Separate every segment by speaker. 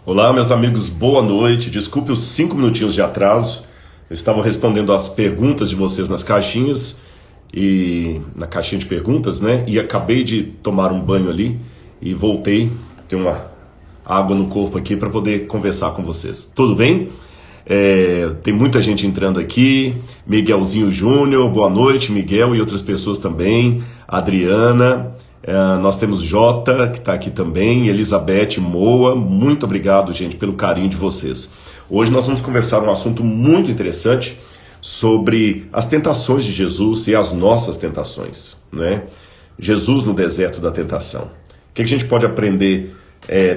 Speaker 1: Olá, meus amigos, boa noite. Desculpe os 5 minutinhos de atraso. Eu estava respondendo as perguntas de vocês nas caixinhas e na caixinha de perguntas, né? E acabei de tomar um banho ali e voltei. Tem uma água no corpo aqui para poder conversar com vocês. Tudo bem? Tem muita gente entrando aqui. Miguelzinho Júnior, boa noite, Miguel e outras pessoas também. Adriana. Nós temos Jota, que está aqui também, Elizabeth Moa, muito obrigado, gente, pelo carinho de vocês. Hoje nós vamos conversar um assunto muito interessante sobre as tentações de Jesus e as nossas tentações, né? Jesus no deserto da tentação. O que a gente pode aprender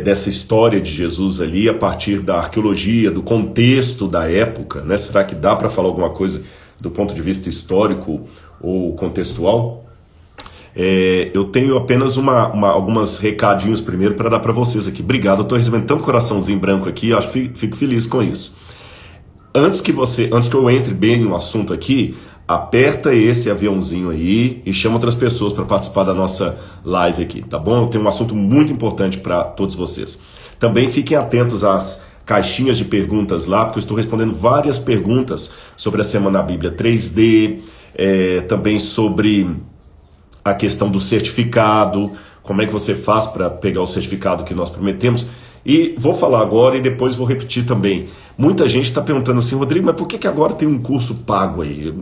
Speaker 1: dessa história de Jesus ali a partir da arqueologia, do contexto da época, né? Será que dá para falar alguma coisa do ponto de vista histórico ou contextual? Eu tenho apenas algumas recadinhos primeiro para dar para vocês aqui. Obrigado, eu estou recebendo tanto coraçãozinho branco aqui, acho que fico feliz com isso. Antes que eu entre bem no assunto aqui, aperta esse aviãozinho aí e chama outras pessoas para participar da nossa live aqui, tá bom? Eu tenho um assunto muito importante para todos vocês. Também fiquem atentos às caixinhas de perguntas lá, porque eu estou respondendo várias perguntas sobre a Semana Bíblia 3D, também sobre a questão do certificado, como é que você faz para pegar o certificado que nós prometemos. E vou falar agora e depois vou repetir também. Muita gente está perguntando assim, Rodrigo, mas por que agora tem um curso pago aí?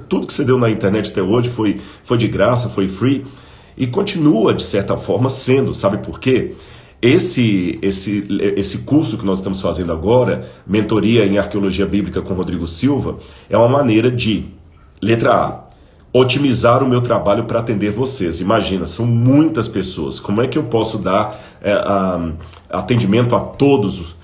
Speaker 1: Tudo que você deu na internet até hoje foi de graça, foi free, e continua de certa forma sendo, sabe por quê? Esse curso que nós estamos fazendo agora, Mentoria em Arqueologia Bíblica com Rodrigo Silva, é uma maneira de, letra A, otimizar o meu trabalho para atender vocês. Imagina, são muitas pessoas. Como é que eu posso dar atendimento a todos,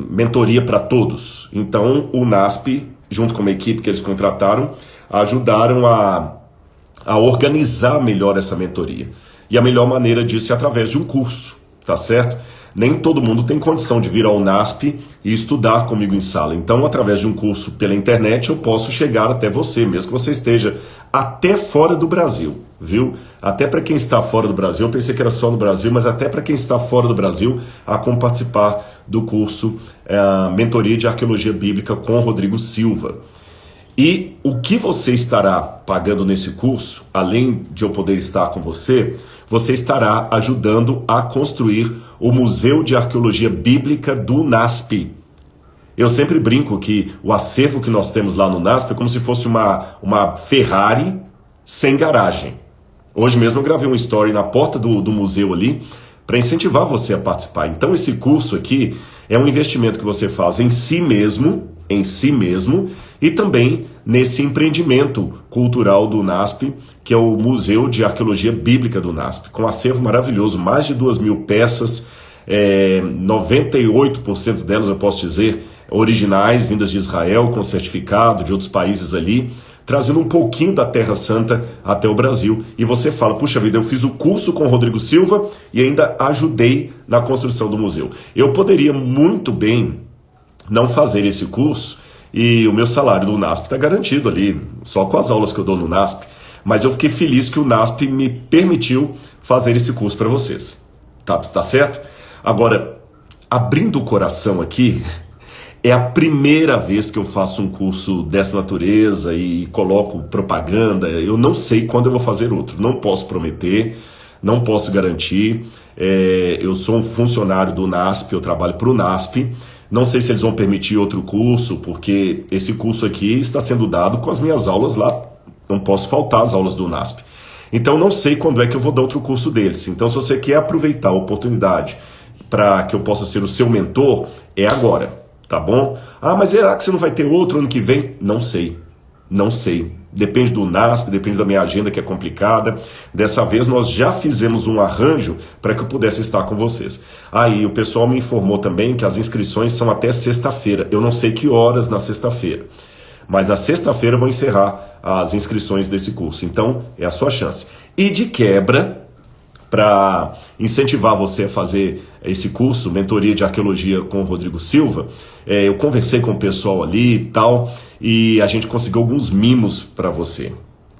Speaker 1: mentoria para todos? Então, o NASP, junto com uma equipe que eles contrataram, ajudaram a organizar melhor essa mentoria. E a melhor maneira disso é através de um curso, tá certo? Nem todo mundo tem condição de vir ao NASP e estudar comigo em sala. Então, através de um curso pela internet, eu posso chegar até você, mesmo que você esteja até fora do Brasil, viu? Até para quem está fora do Brasil, eu pensei que era só no Brasil, mas até para quem está fora do Brasil, há como participar do curso Mentoria de Arqueologia Bíblica com Rodrigo Silva. E o que você estará pagando nesse curso, além de eu poder estar com você estará ajudando a construir o Museu de Arqueologia Bíblica do NASP. Eu sempre brinco que o acervo que nós temos lá no NASP é como se fosse uma Ferrari sem garagem. Hoje mesmo eu gravei um story na porta do museu ali para incentivar você a participar. Então esse curso aqui é um investimento que você faz em si mesmo, e também nesse empreendimento cultural do NASP, que é o Museu de Arqueologia Bíblica do NASP, com um acervo maravilhoso, mais de 2.000 peças, 98% delas, eu posso dizer, originais, vindas de Israel, com certificado, de outros países ali, trazendo um pouquinho da Terra Santa até o Brasil. E você fala, puxa vida, eu fiz o curso com o Rodrigo Silva e ainda ajudei na construção do museu. Eu poderia muito bem não fazer esse curso e o meu salário do NASP está garantido ali, só com as aulas que eu dou no NASP. Mas eu fiquei feliz que o NASP me permitiu fazer esse curso para vocês. Tá certo? Agora, abrindo o coração aqui, é a primeira vez que eu faço um curso dessa natureza e coloco propaganda. Eu não sei quando eu vou fazer outro. Não posso prometer, não posso garantir. Eu sou um funcionário do NASP, eu trabalho para o NASP. Não sei se eles vão permitir outro curso, porque esse curso aqui está sendo dado com as minhas aulas lá. Não posso faltar as aulas do NASP. Então não sei quando é que eu vou dar outro curso deles. Então se você quer aproveitar a oportunidade para que eu possa ser o seu mentor, é agora, tá bom? Ah, mas será que você não vai ter outro ano que vem? Não sei. Depende do NASP, depende da minha agenda que é complicada. Dessa vez nós já fizemos um arranjo para que eu pudesse estar com vocês. Aí o pessoal me informou também que as inscrições são até sexta-feira. Eu não sei que horas na sexta-feira, mas na sexta-feira vão encerrar as inscrições desse curso. Então é a sua chance. E de quebra, para incentivar você a fazer esse curso, Mentoria de Arqueologia com o Rodrigo Silva, eu conversei com o pessoal ali e tal, e a gente conseguiu alguns mimos para você.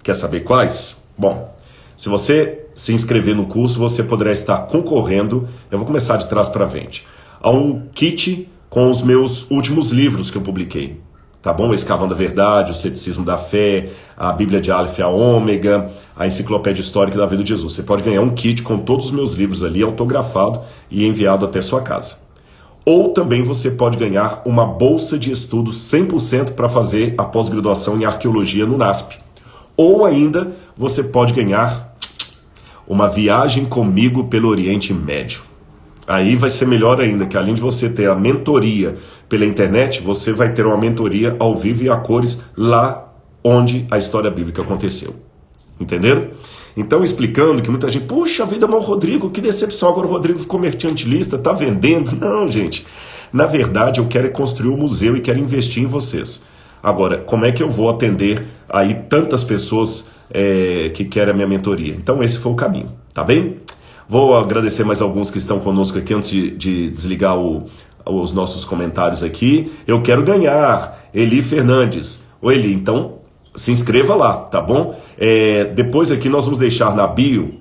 Speaker 1: Quer saber quais? Bom, se você se inscrever no curso, você poderá estar concorrendo, eu vou começar de trás para frente, a um kit com os meus últimos livros que eu publiquei. Tá bom? Escavando a Verdade, o Ceticismo da Fé, a Bíblia de Aleph a Ômega, a Enciclopédia Histórica da Vida de Jesus. Você pode ganhar um kit com todos os meus livros ali, autografado e enviado até sua casa. Ou também você pode ganhar uma bolsa de estudo 100% para fazer a pós-graduação em Arqueologia no NASP. Ou ainda você pode ganhar uma viagem comigo pelo Oriente Médio. Aí vai ser melhor ainda, que além de você ter a mentoria pela internet, você vai ter uma mentoria ao vivo e a cores lá onde a história bíblica aconteceu. Entenderam? Então, explicando que muita gente, puxa vida, mas o Rodrigo, que decepção, agora o Rodrigo ficou mercantilista, tá vendendo. Não, gente. Na verdade, eu quero construir um museu e quero investir em vocês. Agora, como é que eu vou atender aí tantas pessoas que querem a minha mentoria? Então, esse foi o caminho, tá bem? Vou agradecer mais alguns que estão conosco aqui antes de desligar os nossos comentários aqui. Eu quero ganhar, Eli Fernandes. Ô Eli, então se inscreva lá, tá bom? Depois aqui nós vamos deixar na bio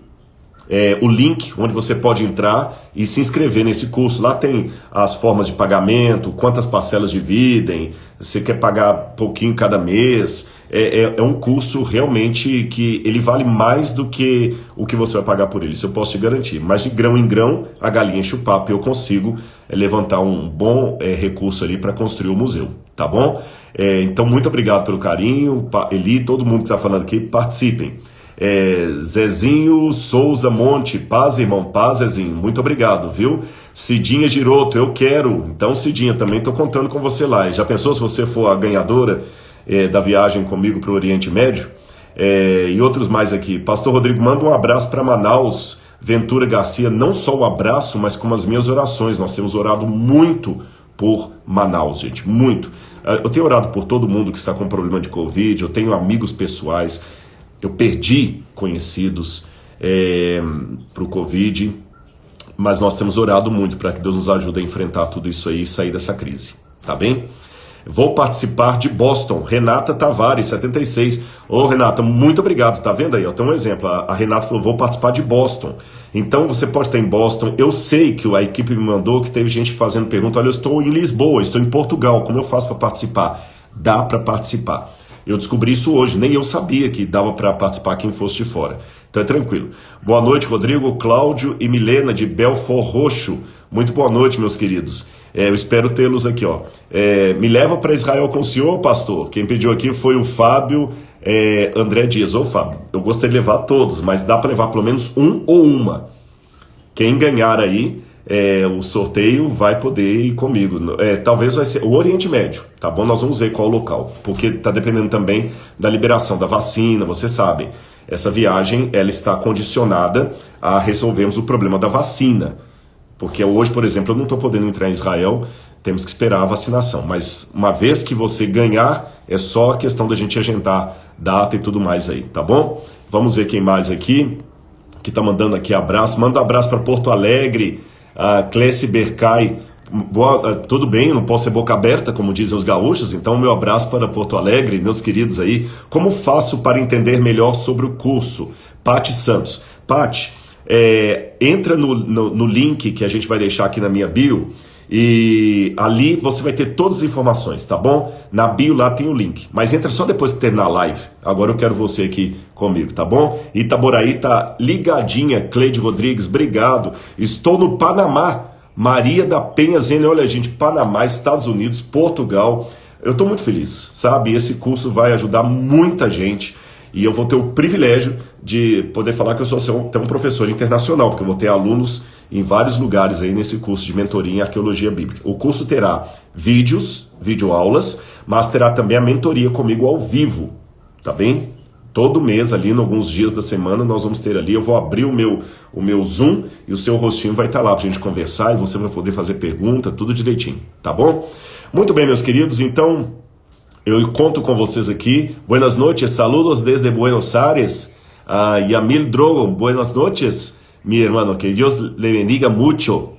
Speaker 1: o link onde você pode entrar e se inscrever nesse curso. Lá tem as formas de pagamento, quantas parcelas dividem, você quer pagar pouquinho cada mês. É um curso realmente que ele vale mais do que o que você vai pagar por ele, isso eu posso te garantir. Mas de grão em grão, a galinha enche o papo e eu consigo levantar um bom recurso ali para construir o museu, tá bom? Então, muito obrigado pelo carinho, Eli, todo mundo que está falando aqui, participem. Zezinho Souza Monte, paz, irmão, paz, Zezinho, muito obrigado, viu? Cidinha Giroto, eu quero. Então, Cidinha, também estou contando com você lá. E já pensou se você for a ganhadora da viagem comigo para o Oriente Médio? E outros mais aqui. Pastor Rodrigo, manda um abraço para Manaus. Ventura Garcia, não só o abraço, mas como as minhas orações. Nós temos orado muito por Manaus, gente, muito. Eu tenho orado por todo mundo que está com problema de Covid, eu tenho amigos pessoais, eu perdi conhecidos para o Covid, mas nós temos orado muito para que Deus nos ajude a enfrentar tudo isso aí e sair dessa crise, tá bem? Vou participar de Boston, Renata Tavares, 76. Ô Renata, muito obrigado, tá vendo aí? Ó, tem um exemplo, a Renata falou, vou participar de Boston. Então você pode estar em Boston, eu sei que a equipe me mandou, que teve gente fazendo pergunta, olha, eu estou em Lisboa, estou em Portugal, como eu faço para participar? Dá para participar. Eu descobri isso hoje, nem eu sabia que dava para participar quem fosse de fora. Então é tranquilo. Boa noite, Rodrigo, Cláudio e Milena de Belfort Roxo. Muito boa noite, meus queridos. Eu espero tê-los aqui, ó. Me leva para Israel com o senhor, pastor. Quem pediu aqui foi o Fábio André Dias. Ô, Fábio, eu gostaria de levar todos, mas dá para levar pelo menos um ou uma. Quem ganhar aí o sorteio vai poder ir comigo. Talvez vai ser o Oriente Médio, tá bom? Nós vamos ver qual o local, porque tá dependendo também da liberação da vacina, vocês sabem. Essa viagem, ela está condicionada a resolvermos o problema da vacina. Porque hoje, por exemplo, eu não estou podendo entrar em Israel, temos que esperar a vacinação. Mas uma vez que você ganhar, é só questão da gente agendar data e tudo mais aí, tá bom? Vamos ver quem mais aqui, que está mandando aqui abraço. Manda um abraço para Porto Alegre, a Clécia Bercai. Tudo bem, eu não posso ser boca aberta, como dizem os gaúchos, então meu abraço para Porto Alegre, meus queridos aí. Como faço para entender melhor sobre o curso? Pati Santos. Pati, entra no link que a gente vai deixar aqui na minha bio e ali você vai ter todas as informações, tá bom? Na bio lá tem o link, mas entra só depois que terminar a live. Agora eu quero você aqui comigo, tá bom? Itaboraí tá ligadinha, Cleide Rodrigues, obrigado. Estou no Panamá, Maria da Penha Zene, olha gente, Panamá, Estados Unidos, Portugal. Eu tô muito feliz, sabe? Esse curso vai ajudar muita gente. E eu vou ter o privilégio de poder falar que eu sou até um professor internacional, porque eu vou ter alunos em vários lugares aí nesse curso de mentoria em arqueologia bíblica. O curso terá videoaulas, mas terá também a mentoria comigo ao vivo, tá bem? Todo mês ali, em alguns dias da semana, nós vamos ter ali, eu vou abrir o meu Zoom e o seu rostinho vai estar lá pra gente conversar e você vai poder fazer pergunta, tudo direitinho, tá bom? Muito bem, meus queridos, então eu conto com vocês aqui. Buenas noches, saludos desde Buenos Aires. Yamil Drogo, buenas noches, mi hermano, que Dios le bendiga mucho.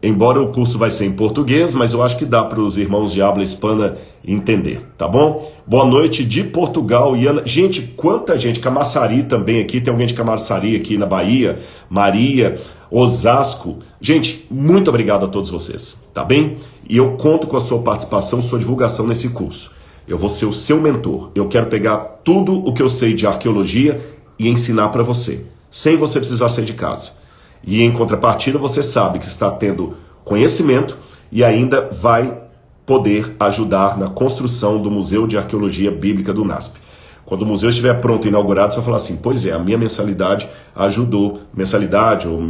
Speaker 1: Embora o curso vai ser em português, mas eu acho que dá para os irmãos de habla hispana entender, tá bom? Boa noite de Portugal, Iana. Gente, quanta gente, Camaçari também aqui, tem alguém de Camaçari aqui na Bahia, Maria. Osasco. Gente, muito obrigado a todos vocês, tá bem? E eu conto com a sua participação, sua divulgação nesse curso. Eu vou ser o seu mentor. Eu quero pegar tudo o que eu sei de arqueologia e ensinar para você, sem você precisar sair de casa. E em contrapartida, você sabe que está tendo conhecimento e ainda vai poder ajudar na construção do Museu de Arqueologia Bíblica do NASP. Quando o museu estiver pronto e inaugurado, você vai falar assim, pois é, a minha mensalidade ajudou, mensalidade ou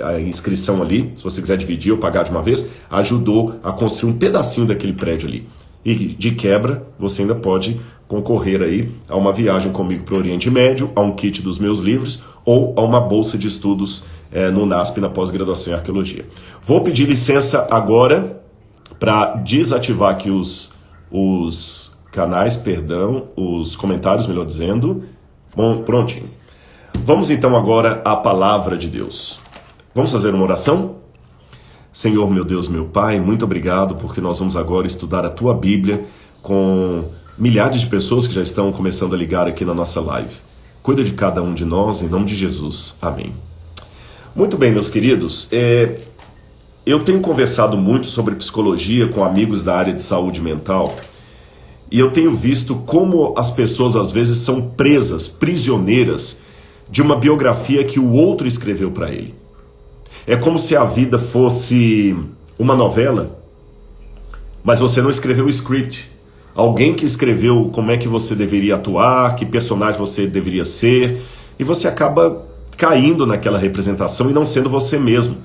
Speaker 1: a inscrição ali, se você quiser dividir ou pagar de uma vez, ajudou a construir um pedacinho daquele prédio ali. E de quebra, você ainda pode concorrer aí a uma viagem comigo para o Oriente Médio, a um kit dos meus livros ou a uma bolsa de estudos no NASP na pós-graduação em arqueologia. Vou pedir licença agora para desativar aqui os canais, os comentários, melhor dizendo. Bom, prontinho. Vamos então agora à palavra de Deus. Vamos fazer uma oração? Senhor, meu Deus, meu Pai, muito obrigado porque nós vamos agora estudar a Tua Bíblia com milhares de pessoas que já estão começando a ligar aqui na nossa live. Cuida de cada um de nós, em nome de Jesus. Amém. Muito bem, meus queridos. Eu tenho conversado muito sobre psicologia com amigos da área de saúde mental e eu tenho visto como as pessoas às vezes são presas, prisioneiras de uma biografia que o outro escreveu para ele. É como se a vida fosse uma novela, mas você não escreveu o script. Alguém que escreveu como é que você deveria atuar, que personagem você deveria ser, e você acaba caindo naquela representação e não sendo você mesmo.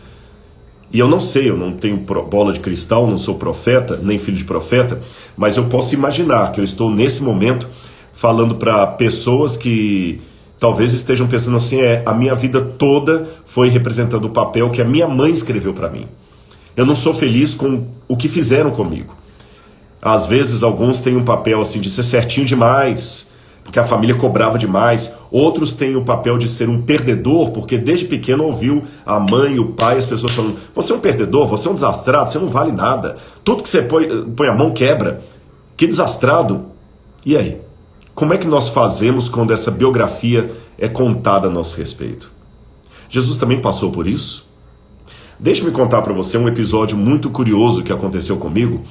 Speaker 1: E eu não sei, eu não tenho bola de cristal, não sou profeta, nem filho de profeta, mas eu posso imaginar que eu estou nesse momento falando para pessoas que talvez estejam pensando assim, a minha vida toda foi representando o papel que a minha mãe escreveu para mim. Eu não sou feliz com o que fizeram comigo. Às vezes alguns têm um papel assim de ser certinho demais, porque a família cobrava demais. Outros têm o papel de ser um perdedor, porque desde pequeno ouviu a mãe, o pai, as pessoas falando, você é um perdedor, você é um desastrado, você não vale nada. Tudo que você põe a mão quebra. Que desastrado. E aí? Como é que nós fazemos quando essa biografia é contada a nosso respeito? Jesus também passou por isso? Deixe-me contar para você um episódio muito curioso que aconteceu comigo.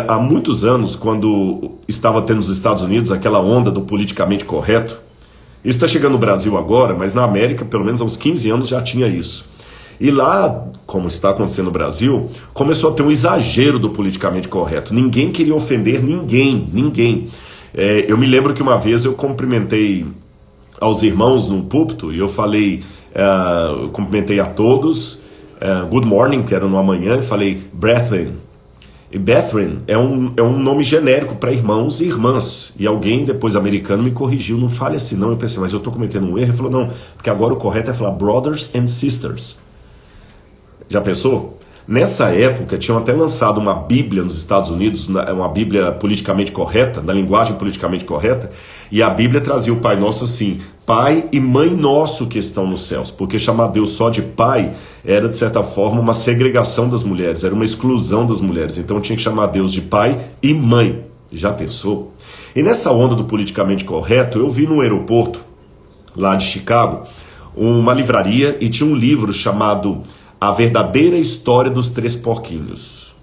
Speaker 1: Há muitos anos, quando estava tendo nos Estados Unidos aquela onda do politicamente correto. Isso está chegando no Brasil agora, mas na América, pelo menos há uns 15 anos, já tinha isso. E lá, como está acontecendo no Brasil, começou a ter um exagero do politicamente correto. Ninguém queria ofender ninguém. Eu me lembro que uma vez eu cumprimentei aos irmãos num púlpito e eu falei, eu cumprimentei a todos, good morning, que era no amanhã, e falei, brethren. E brethren é um nome genérico para irmãos e irmãs. E alguém depois americano me corrigiu, não fale assim não. Eu pensei, mas eu estou cometendo um erro. Ele falou, não, porque agora o correto é falar brothers and sisters. Já pensou? Nessa época, tinham até lançado uma Bíblia nos Estados Unidos, uma Bíblia politicamente correta, na linguagem politicamente correta, e a Bíblia trazia o Pai Nosso assim, Pai e Mãe Nosso que estão nos céus, porque chamar Deus só de Pai era, de certa forma, uma segregação das mulheres, era uma exclusão das mulheres, então tinha que chamar Deus de Pai e Mãe. Já pensou? E nessa onda do politicamente correto, eu vi no aeroporto, lá de Chicago, uma livraria e tinha um livro chamado A Verdadeira História dos Três Porquinhos,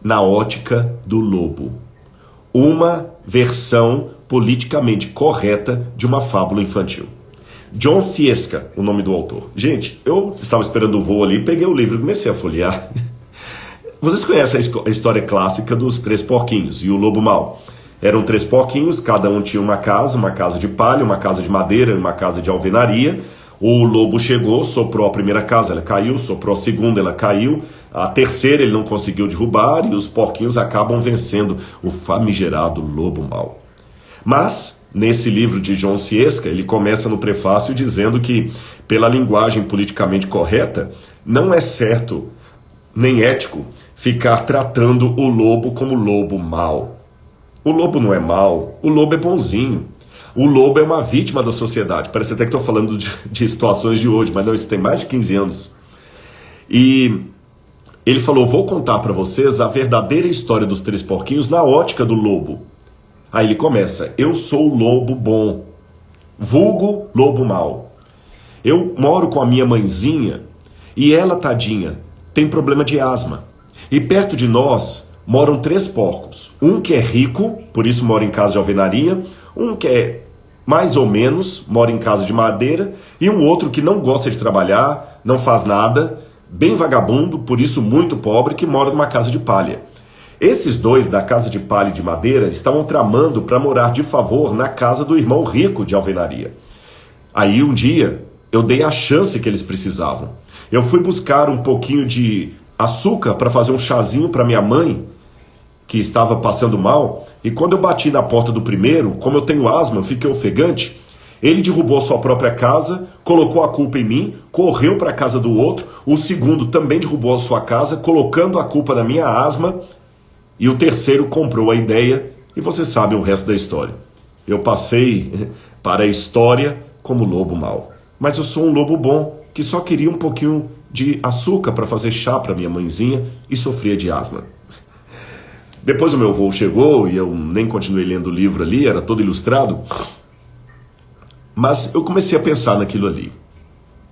Speaker 1: na ótica do lobo. Uma versão politicamente correta de uma fábula infantil. John Sieska, o nome do autor. Gente, eu estava esperando o voo ali, peguei o livro e comecei a folhear. Vocês conhecem a história clássica dos Três Porquinhos e o Lobo Mau. Eram três porquinhos, cada um tinha uma casa de palha, uma casa de madeira e uma casa de alvenaria. O lobo chegou, soprou a primeira casa, ela caiu, soprou a segunda, ela caiu, a terceira ele não conseguiu derrubar e os porquinhos acabam vencendo o famigerado lobo mau. Mas, nesse livro de John Sieska, ele começa no prefácio dizendo que, pela linguagem politicamente correta, não é certo nem ético ficar tratando o lobo como lobo mau. O lobo não é mau, o lobo é bonzinho. O lobo é uma vítima da sociedade. Parece até que estou falando de situações de hoje, mas não, isso tem mais de 15 anos. E ele falou, vou contar para vocês a verdadeira história dos três porquinhos na ótica do lobo. Aí ele começa, eu sou o lobo bom, vulgo lobo mau. Eu moro com a minha mãezinha e ela, tadinha, tem problema de asma. E perto de nós moram 3 porcos. Um que é rico, por isso mora em casa de alvenaria. Um que é mais ou menos, mora em casa de madeira. E um outro que não gosta de trabalhar, não faz nada, bem vagabundo, por isso muito pobre, que mora numa casa de palha. Esses 2 da casa de palha e de madeira estavam tramando para morar de favor na casa do irmão rico de alvenaria. Aí um dia eu dei a chance que eles precisavam. Eu fui buscar um pouquinho de açúcar para fazer um chazinho para minha mãe, que estava passando mal, e quando eu bati na porta do primeiro, como eu tenho asma, eu fiquei ofegante, ele derrubou sua própria casa, colocou a culpa em mim, correu para a casa do outro, o segundo também derrubou a sua casa, colocando a culpa na minha asma, e o terceiro comprou a ideia, e você sabe o resto da história. Eu passei para a história como lobo mau. Mas eu sou um lobo bom, que só queria um pouquinho de açúcar para fazer chá para minha mãezinha e sofria de asma. Depois o meu voo chegou e eu nem continuei lendo o livro ali, era todo ilustrado. Mas eu comecei a pensar naquilo ali.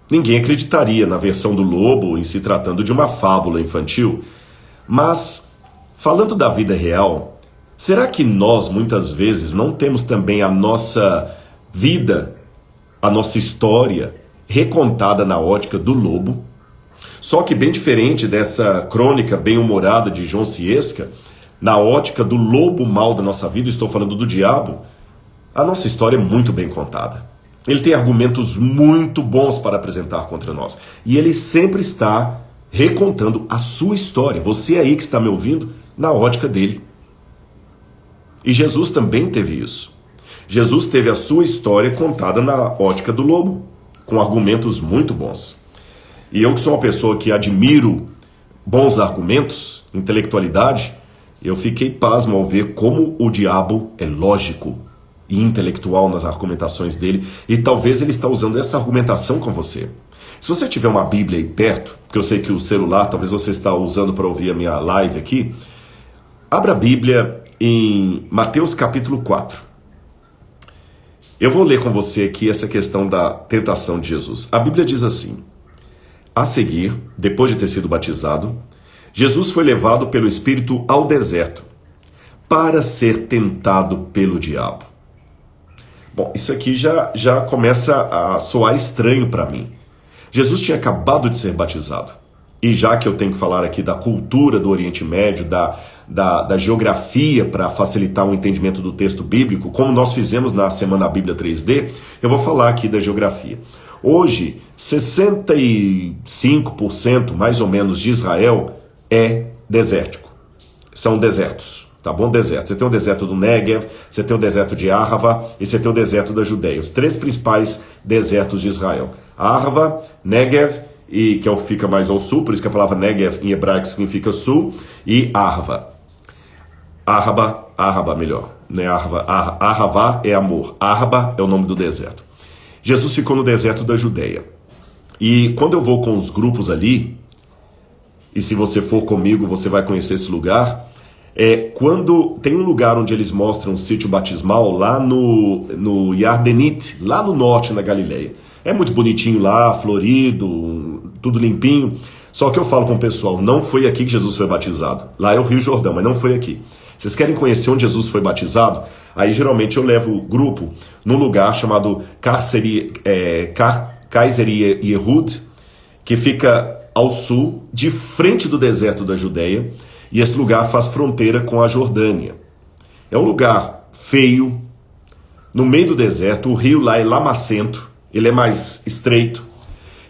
Speaker 1: Ninguém acreditaria na versão do lobo em se tratando de uma fábula infantil. Mas, falando da vida real, será que nós muitas vezes não temos também a nossa vida, a nossa história recontada na ótica do lobo? Só que bem diferente dessa crônica bem-humorada de João Ciesca, na ótica do lobo mau da nossa vida, estou falando do diabo, a nossa história é muito bem contada. Ele tem argumentos muito bons para apresentar contra nós. E ele sempre está recontando a sua história. Você aí que está me ouvindo, na ótica dele. E Jesus também teve isso. Jesus teve a sua história contada na ótica do lobo, com argumentos muito bons. E eu que sou uma pessoa que admiro bons argumentos, intelectualidade, eu fiquei pasmo ao ver como o diabo é lógico e intelectual nas argumentações dele, e talvez ele está usando essa argumentação com você. Se você tiver uma Bíblia aí perto, porque eu sei que o celular talvez você está usando para ouvir a minha live aqui, abra a Bíblia em Mateus capítulo 4. Eu vou ler com você aqui essa questão da tentação de Jesus. A Bíblia diz assim: a seguir, depois de ter sido batizado, Jesus foi levado pelo Espírito ao deserto para ser tentado pelo diabo. Bom, isso aqui já começa a soar estranho para mim. Jesus tinha acabado de ser batizado. E já que eu tenho que falar aqui da cultura do Oriente Médio, da geografia para facilitar o entendimento do texto bíblico, como nós fizemos na Semana Bíblia 3D, eu vou falar aqui da geografia. Hoje, 65% mais ou menos de Israel é desértico. São desertos, tá bom? Deserto. Você tem o deserto do Negev, você tem o deserto de Arava e você tem o deserto da Judeia. Os 3 principais desertos de Israel. Arava, Negev, e que fica mais ao sul, por isso que a palavra Negev em hebraico significa sul, e Arava. Araba melhor. Né? Arava é amor. Araba é o nome do deserto. Jesus ficou no deserto da Judeia. E quando eu vou com os grupos ali, e se você for comigo, você vai conhecer esse lugar, quando tem um lugar onde eles mostram um sítio batismal, lá no Yardenit, lá no norte, na Galileia. É muito bonitinho lá, florido, tudo limpinho. Só que eu falo com o pessoal, não foi aqui que Jesus foi batizado. Lá é o Rio Jordão, mas não foi aqui. Vocês querem conhecer onde Jesus foi batizado? Aí geralmente eu levo o grupo num lugar chamado Kaiser Yehud, que fica ao sul, de frente do deserto da Judeia, e esse lugar faz fronteira com a Jordânia. É um lugar feio, no meio do deserto, o rio lá é lamacento, ele é mais estreito,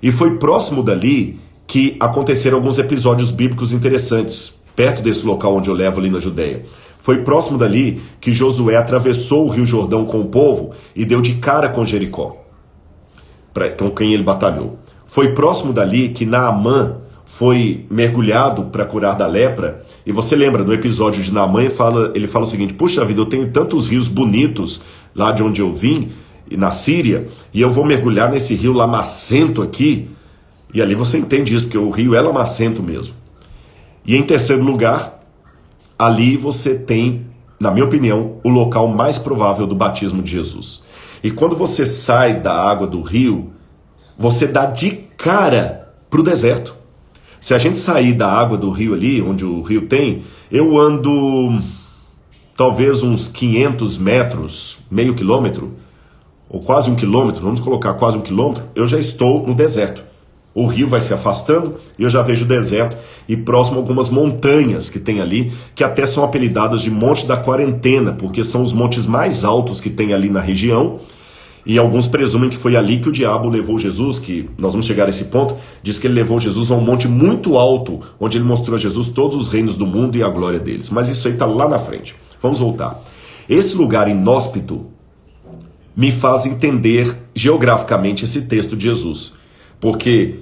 Speaker 1: e foi próximo dali que aconteceram alguns episódios bíblicos interessantes, perto desse local onde eu levo ali na Judeia. Foi próximo dali que Josué atravessou o Rio Jordão com o povo e deu de cara com Jericó, com quem ele batalhou. Foi próximo dali que Naamã foi mergulhado para curar da lepra. E você lembra, no episódio de Naamã, ele fala o seguinte: puxa vida, eu tenho tantos rios bonitos lá de onde eu vim, na Síria, e eu vou mergulhar nesse rio lamacento aqui. E ali você entende isso, porque o rio é lamacento mesmo. E em terceiro lugar, ali você tem, na minha opinião, o local mais provável do batismo de Jesus. E quando você sai da água do rio, você dá de cara para o deserto. Se a gente sair da água do rio ali, onde o rio tem, eu ando talvez uns 500 metros, meio quilômetro, ou quase 1 quilômetro, vamos colocar quase 1 quilômetro, eu já estou no deserto. O rio vai se afastando e eu já vejo o deserto e próximo algumas montanhas que tem ali, que até são apelidadas de Monte da Quarentena, porque são os montes mais altos que tem ali na região. E alguns presumem que foi ali que o diabo levou Jesus, que nós vamos chegar a esse ponto, diz que ele levou Jesus a um monte muito alto, onde ele mostrou a Jesus todos os reinos do mundo e a glória deles. Mas isso aí está lá na frente. Vamos voltar. Esse lugar inóspito me faz entender geograficamente esse texto de Jesus. Porque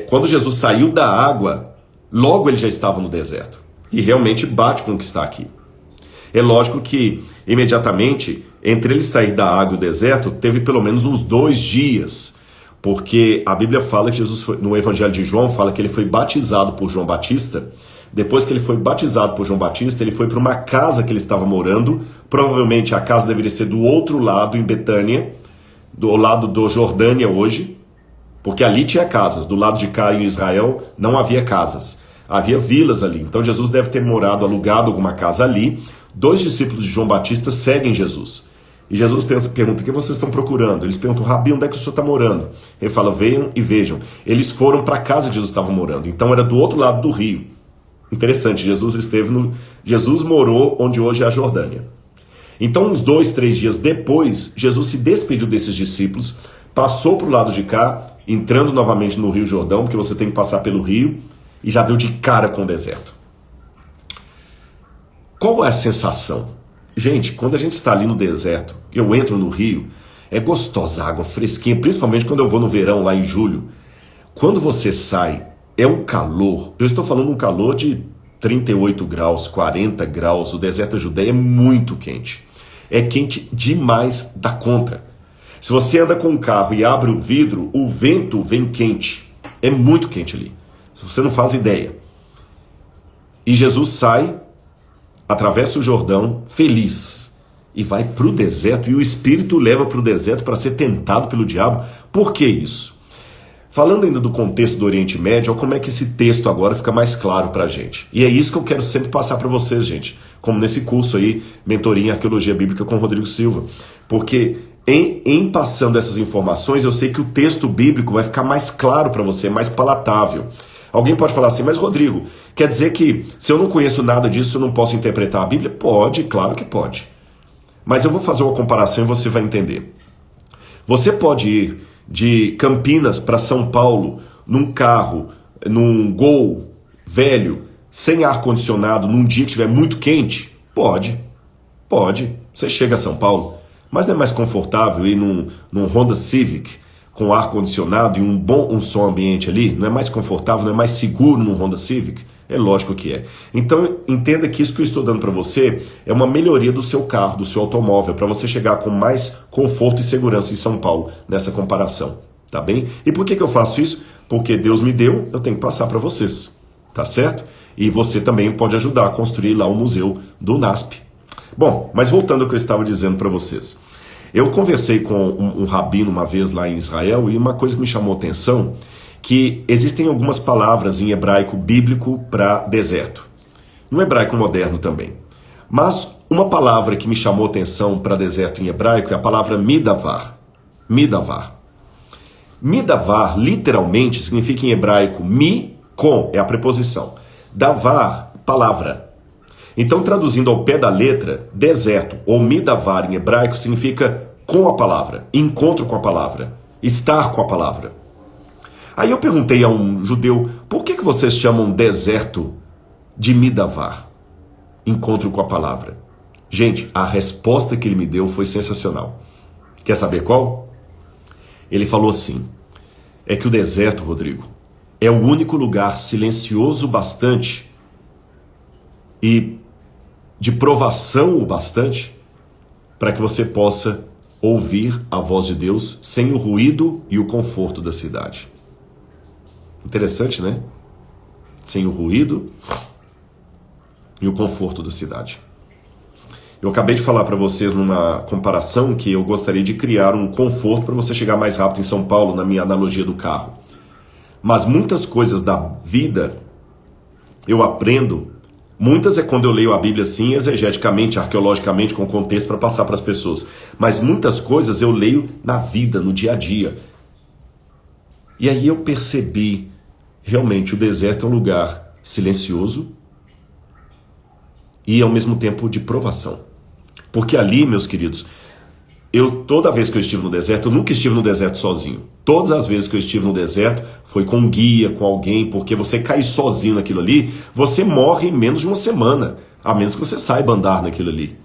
Speaker 1: quando Jesus saiu da água, logo ele já estava no deserto. E realmente bate com o que está aqui. É lógico que, imediatamente, entre ele sair da água e o deserto, teve pelo menos uns 2 dias. Porque a Bíblia fala que Jesus, no Evangelho de João, fala que ele foi batizado por João Batista. Depois que ele foi batizado por João Batista, ele foi para uma casa que ele estava morando. Provavelmente a casa deveria ser do outro lado, em Betânia, do lado do Jordânia hoje. Porque ali tinha casas. Do lado de cá, em Israel, não havia casas. Havia vilas ali. Então Jesus deve ter morado, alugado alguma casa ali. 2 discípulos de João Batista seguem Jesus. E Jesus pergunta: o que vocês estão procurando? Eles perguntam: Rabi, onde é que o senhor está morando? Ele fala: venham e vejam. Eles foram para a casa que Jesus estava morando. Então era do outro lado do rio. Interessante, Jesus morou onde hoje é a Jordânia. Então, uns 2, 3 dias depois, Jesus se despediu desses discípulos, passou para o lado de cá, entrando novamente no Rio Jordão, porque você tem que passar pelo rio, e já deu de cara com o deserto. Qual é a sensação? Gente, quando a gente está ali no deserto, eu entro no rio, é gostosa a água fresquinha, principalmente quando eu vou no verão, lá em julho. Quando você sai, é um calor, eu estou falando um calor de 38 graus, 40 graus, o deserto da Judeia é muito quente. É quente demais da conta. Se você anda com um carro e abre o vidro, o vento vem quente. É muito quente ali. Você não faz ideia. E Jesus sai, atravessa o Jordão, feliz, e vai para o deserto, e o Espírito leva para o deserto para ser tentado pelo diabo. Por que isso? Falando ainda do contexto do Oriente Médio, olha como é que esse texto agora fica mais claro para a gente. E é isso que eu quero sempre passar para vocês, gente. Como nesse curso aí, Mentoria em Arqueologia Bíblica com Rodrigo Silva. Porque em passando essas informações, eu sei que o texto bíblico vai ficar mais claro para você, mais palatável. Alguém pode falar assim: mas Rodrigo, quer dizer que se eu não conheço nada disso, eu não posso interpretar a Bíblia? Pode, claro que pode. Mas eu vou fazer uma comparação e você vai entender. Você pode ir de Campinas para São Paulo num carro, num Gol velho, sem ar-condicionado, num dia que estiver muito quente? Pode. Você chega a São Paulo, mas não é mais confortável ir num Honda Civic com ar-condicionado e um som ambiente ali? Não é mais confortável, não é mais seguro num Honda Civic? É lógico que é. Então entenda que isso que eu estou dando para você é uma melhoria do seu carro, do seu automóvel, para você chegar com mais conforto e segurança em São Paulo, nessa comparação, tá bem? E por que eu faço isso? Porque Deus me deu, eu tenho que passar para vocês, tá certo? E você também pode ajudar a construir lá o museu do NASP. Bom, mas voltando ao que eu estava dizendo para vocês. Eu conversei com um rabino uma vez lá em Israel e uma coisa que me chamou a atenção, que existem algumas palavras em hebraico bíblico para deserto. No hebraico moderno também. Mas uma palavra que me chamou a atenção para deserto em hebraico é a palavra midavar. Midavar. Midavar, literalmente, significa em hebraico mi, com, é a preposição. Davar, palavra. Então, traduzindo ao pé da letra, deserto ou midavar em hebraico significa com a palavra, encontro com a palavra, estar com a palavra. Aí eu perguntei a um judeu: por que vocês chamam deserto de midavar? Encontro com a palavra. Gente, a resposta que ele me deu foi sensacional. Quer saber qual? Ele falou assim: é que o deserto, Rodrigo, é o único lugar silencioso bastante e de provação o bastante para que você possa ouvir a voz de Deus sem o ruído e o conforto da cidade. Interessante, né? Sem o ruído e o conforto da cidade. Eu acabei de falar para vocês numa comparação que eu gostaria de criar um conforto para você chegar mais rápido em São Paulo, na minha analogia do carro. Mas muitas coisas da vida eu aprendo, muitas é quando eu leio a Bíblia assim, exegeticamente, arqueologicamente, com contexto para passar para as pessoas. Mas muitas coisas eu leio na vida, no dia a dia. E aí eu percebi, realmente, o deserto é um lugar silencioso e ao mesmo tempo de provação. Porque ali, meus queridos, toda vez que eu estive no deserto, eu nunca estive no deserto sozinho. Todas as vezes que eu estive no deserto, foi com um guia, com alguém, porque você cair sozinho naquilo ali, você morre em menos de uma semana, a menos que você saiba andar naquilo ali.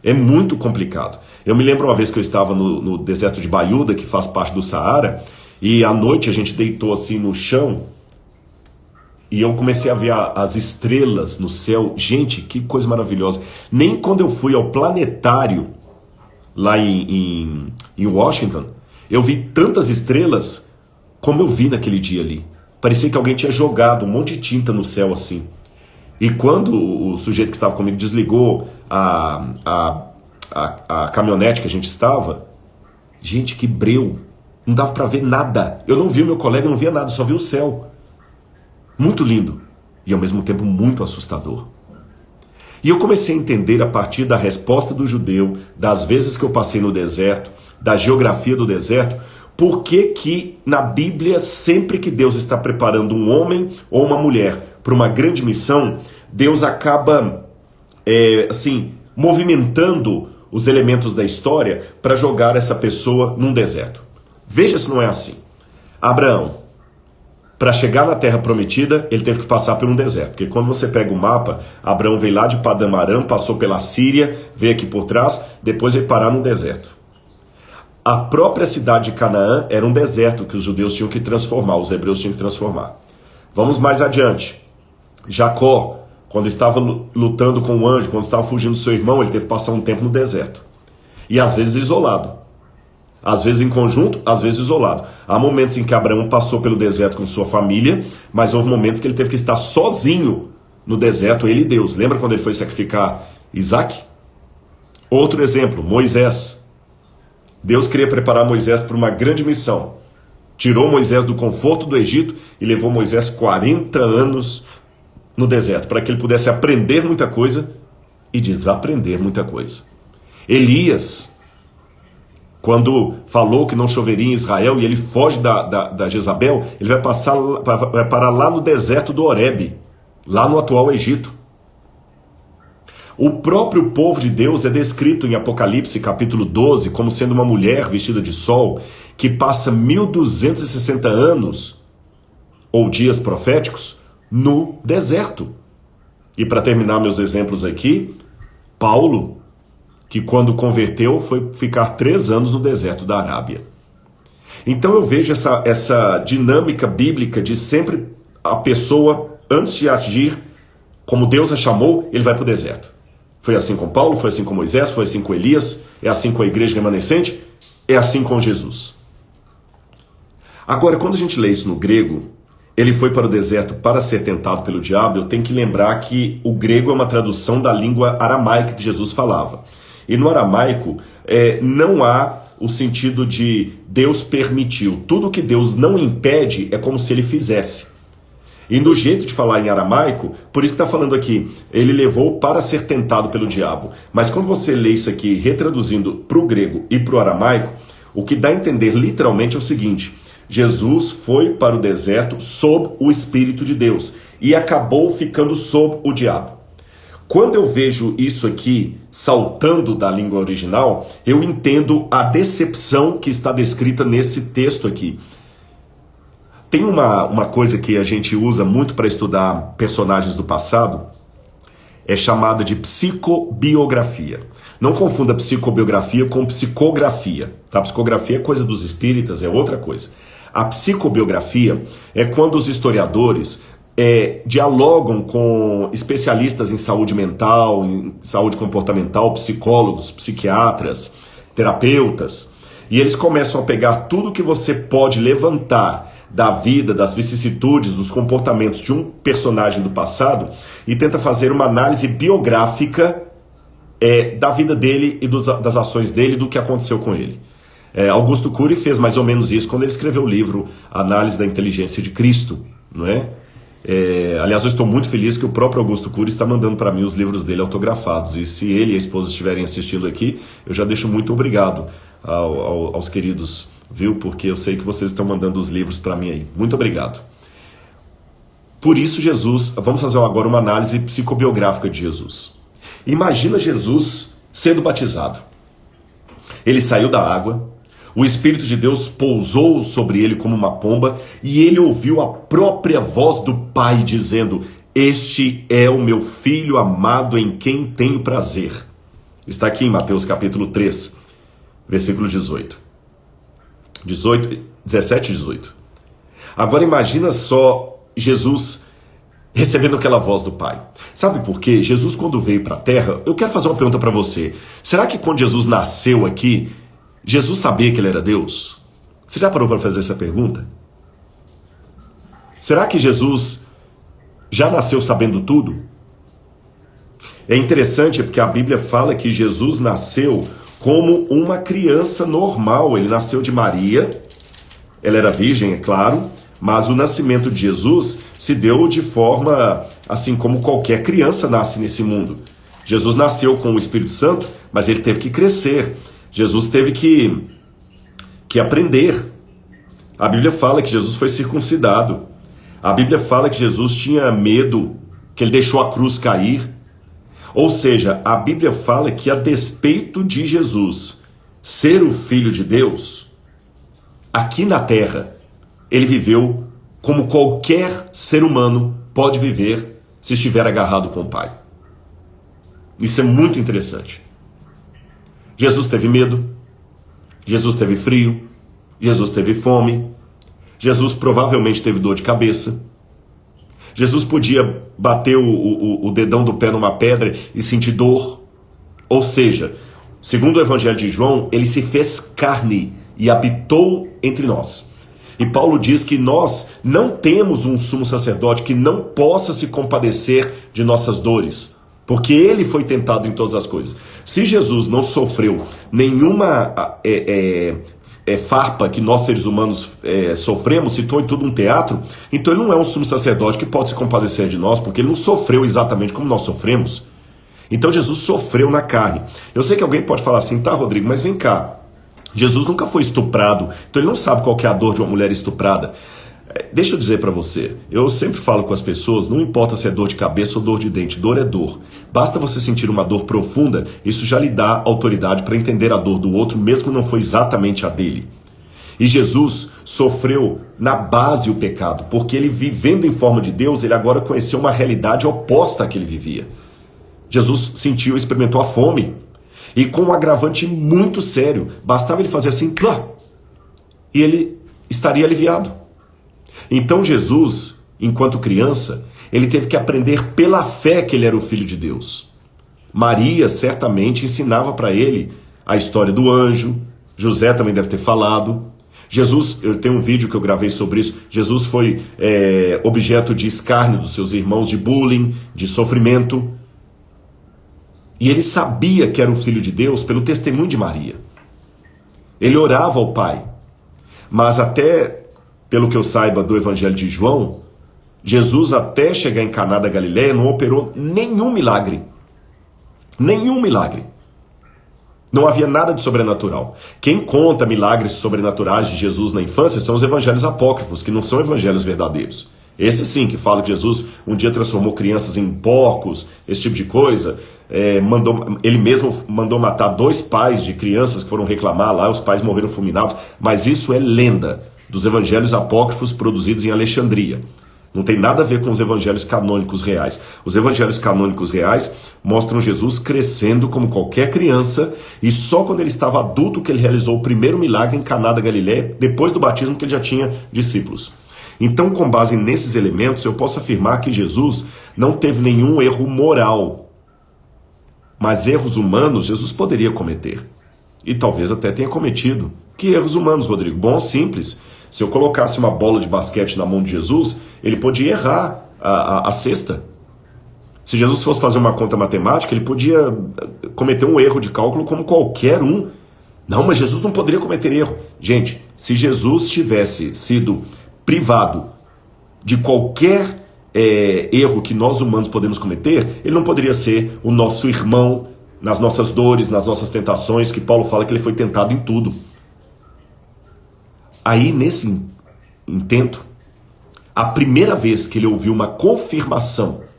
Speaker 1: É muito complicado. Eu me lembro uma vez que eu estava no deserto de Baiuda, que faz parte do Saara, e à noite a gente deitou assim no chão, e eu comecei a ver as estrelas no céu. Gente, que coisa maravilhosa. Nem quando eu fui ao planetário, lá em Washington, eu vi tantas estrelas como eu vi naquele dia ali. Parecia que alguém tinha jogado um monte de tinta no céu assim. E quando o sujeito que estava comigo desligou a caminhonete que a gente estava, gente, que breu. Não dava para ver nada. Eu não vi o meu colega, não via nada, só vi o céu. Muito lindo e ao mesmo tempo muito assustador. E eu comecei a entender a partir da resposta do judeu, das vezes que eu passei no deserto, da geografia do deserto, por que na Bíblia, sempre que Deus está preparando um homem ou uma mulher para uma grande missão, Deus acaba movimentando os elementos da história para jogar essa pessoa num deserto. Veja se não é assim. Abraão, para chegar na terra prometida, ele teve que passar por um deserto. Porque quando você pega o mapa, Abraão veio lá de Padã Arã, passou pela Síria, veio aqui por trás, depois veio parar no deserto. A própria cidade de Canaã era um deserto que os judeus tinham que transformar, os hebreus tinham que transformar. Vamos mais adiante. Jacó, quando estava lutando com o anjo, quando estava fugindo do seu irmão, ele teve que passar um tempo no deserto. E às vezes isolado. Às vezes em conjunto, às vezes isolado. Há momentos em que Abraão passou pelo deserto com sua família, mas houve momentos que ele teve que estar sozinho no deserto, ele e Deus. Lembra quando ele foi sacrificar Isaac? Outro exemplo, Moisés. Deus queria preparar Moisés para uma grande missão. Tirou Moisés do conforto do Egito e levou Moisés 40 anos no deserto, para que ele pudesse aprender muita coisa e desaprender muita coisa. Elias, quando falou que não choveria em Israel e ele foge da Jezabel, ele vai parar lá no deserto do Horebe, lá no atual Egito. O próprio povo de Deus é descrito em Apocalipse capítulo 12 como sendo uma mulher vestida de sol que passa 1260 anos, ou dias proféticos, no deserto. E para terminar meus exemplos aqui, Paulo, que quando converteu foi ficar 3 anos no deserto da Arábia. Então eu vejo essa dinâmica bíblica de sempre a pessoa, antes de agir como Deus a chamou, ele vai para o deserto. Foi assim com Paulo, foi assim com Moisés, foi assim com Elias, é assim com a igreja remanescente, é assim com Jesus. Agora, quando a gente lê isso no grego, ele foi para o deserto para ser tentado pelo diabo, eu tenho que lembrar que o grego é uma tradução da língua aramaica que Jesus falava. E no aramaico não há o sentido de Deus permitiu. Tudo que Deus não impede é como se ele fizesse. E no jeito de falar em aramaico, por isso que está falando aqui, ele levou para ser tentado pelo diabo. Mas quando você lê isso aqui, retraduzindo para o grego e para o aramaico, o que dá a entender literalmente é o seguinte: Jesus foi para o deserto sob o Espírito de Deus e acabou ficando sob o diabo. Quando eu vejo isso aqui saltando da língua original, eu entendo a decepção que está descrita nesse texto aqui. Tem uma coisa que a gente usa muito para estudar personagens do passado, é chamada de psicobiografia. Não confunda psicobiografia com psicografia. Tá? Psicografia é coisa dos espíritas, é outra coisa. A psicobiografia é quando os historiadores dialogam com especialistas em saúde mental, em saúde comportamental, psicólogos, psiquiatras, terapeutas, e eles começam a pegar tudo que você pode levantar da vida, das vicissitudes, dos comportamentos de um personagem do passado e tenta fazer uma análise biográfica da vida dele e das ações dele, do que aconteceu com ele. Augusto Cury fez mais ou menos isso quando ele escreveu o livro Análise da Inteligência de Cristo, não é? Aliás, eu estou muito feliz que o próprio Augusto Cury está mandando para mim os livros dele autografados, e se ele e a esposa estiverem assistindo aqui, eu já deixo muito obrigado aos queridos, viu? Porque eu sei que vocês estão mandando os livros para mim aí. Muito obrigado. Por isso Jesus, vamos fazer agora uma análise psicobiográfica de Jesus. Imagina Jesus sendo batizado. Ele saiu da água, o Espírito de Deus pousou sobre ele como uma pomba e ele ouviu a própria voz do Pai dizendo: "Este é o meu Filho amado em quem tenho prazer." Está aqui em Mateus capítulo 3, versículo 17 e 18. Agora imagina só Jesus recebendo aquela voz do Pai. Sabe por quê? Jesus, quando veio para a Terra, eu quero fazer uma pergunta para você. Será que quando Jesus nasceu aqui, Jesus sabia que ele era Deus? Você já parou para fazer essa pergunta? Será que Jesus já nasceu sabendo tudo? É interessante porque a Bíblia fala que Jesus nasceu como uma criança normal. Ele nasceu de Maria, ela era virgem, é claro, mas o nascimento de Jesus se deu de forma assim como qualquer criança nasce nesse mundo. Jesus nasceu com o Espírito Santo, mas ele teve que crescer. Jesus teve que aprender. A Bíblia fala que Jesus foi circuncidado. A Bíblia fala que Jesus tinha medo, que ele deixou a cruz cair. Ou seja, a Bíblia fala que a despeito de Jesus ser o Filho de Deus, aqui na terra, ele viveu como qualquer ser humano pode viver se estiver agarrado com o Pai. Isso é muito interessante. Jesus teve medo, Jesus teve frio, Jesus teve fome, Jesus provavelmente teve dor de cabeça, Jesus podia bater o dedão do pé numa pedra e sentir dor. Ou seja, segundo o Evangelho de João, ele se fez carne e habitou entre nós. E Paulo diz que nós não temos um sumo sacerdote que não possa se compadecer de nossas dores, porque ele foi tentado em todas as coisas. Se Jesus não sofreu nenhuma farpa que nós seres humanos sofremos, se foi tudo um teatro, então ele não é um sumo sacerdote que pode se compadecer de nós, porque ele não sofreu exatamente como nós sofremos. Então Jesus sofreu na carne. Eu sei que alguém pode falar assim: tá, Rodrigo, mas vem cá, Jesus nunca foi estuprado, então ele não sabe qual que é a dor de uma mulher estuprada. Deixa eu dizer para você, eu sempre falo com as pessoas, não importa se é dor de cabeça ou dor de dente, dor é dor. Basta você sentir uma dor profunda, isso já lhe dá autoridade para entender a dor do outro, mesmo que não foi exatamente a dele. E Jesus sofreu na base o pecado, porque ele, vivendo em forma de Deus, ele agora conheceu uma realidade oposta à que ele vivia. Jesus sentiu, experimentou a fome, e com um agravante muito sério, bastava ele fazer assim, plá, e ele estaria aliviado. Então Jesus, enquanto criança, ele teve que aprender pela fé que ele era o Filho de Deus. Maria certamente ensinava para ele a história do anjo, José também deve ter falado. Jesus, eu tenho um vídeo que eu gravei sobre isso, Jesus foi objeto de escárnio dos seus irmãos, de bullying, de sofrimento. E ele sabia que era o Filho de Deus pelo testemunho de Maria. Ele orava ao Pai, mas até, pelo que eu saiba do Evangelho de João, Jesus até chegar em Caná da Galileia não operou nenhum milagre. Nenhum milagre. Não havia nada de sobrenatural. Quem conta milagres sobrenaturais de Jesus na infância são os evangelhos apócrifos, que não são evangelhos verdadeiros. Esse sim, que fala que Jesus um dia transformou crianças em porcos, esse tipo de coisa. Ele mesmo mandou matar 2 pais de crianças que foram reclamar lá, os pais morreram fulminados. Mas isso é lenda dos evangelhos apócrifos produzidos em Alexandria. Não tem nada a ver com os evangelhos canônicos reais. Os evangelhos canônicos reais mostram Jesus crescendo como qualquer criança, e só quando ele estava adulto que ele realizou o primeiro milagre em Caná da Galileia, depois do batismo, que ele já tinha discípulos. Então, com base nesses elementos, eu posso afirmar que Jesus não teve nenhum erro moral. Mas erros humanos Jesus poderia cometer. E talvez até tenha cometido. Que erros humanos, Rodrigo? Bom, simples. Se eu colocasse uma bola de basquete na mão de Jesus, ele podia errar a cesta. Se Jesus fosse fazer uma conta matemática, ele podia cometer um erro de cálculo como qualquer um. Não, mas Jesus não poderia cometer erro. Gente, se Jesus tivesse sido privado de qualquer erro que nós humanos podemos cometer, ele não poderia ser o nosso irmão nas nossas dores, nas nossas tentações, que Paulo fala que ele foi tentado em tudo. Aí, nesse intento, a primeira vez que ele ouviu uma confirmação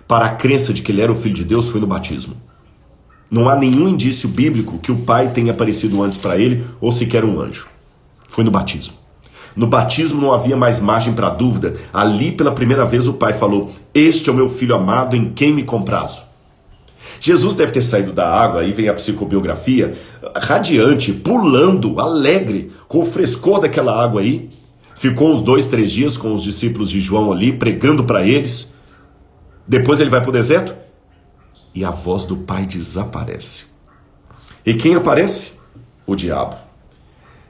Speaker 1: para a crença de que ele era o Filho de Deus foi no batismo. Não há nenhum indício bíblico que o Pai tenha aparecido antes para ele ou sequer um anjo. Foi no batismo. No batismo não havia mais margem para dúvida. Ali, pela primeira vez, o Pai falou: este é o meu Filho amado em quem me comprazo. Jesus deve ter saído da água, aí vem a psicobiografia, radiante, pulando, alegre, com o frescor daquela água aí. Ficou uns 2, 3 dias com os discípulos de João ali, pregando para eles. Depois ele vai para o deserto e a voz do Pai desaparece. E quem aparece? O diabo.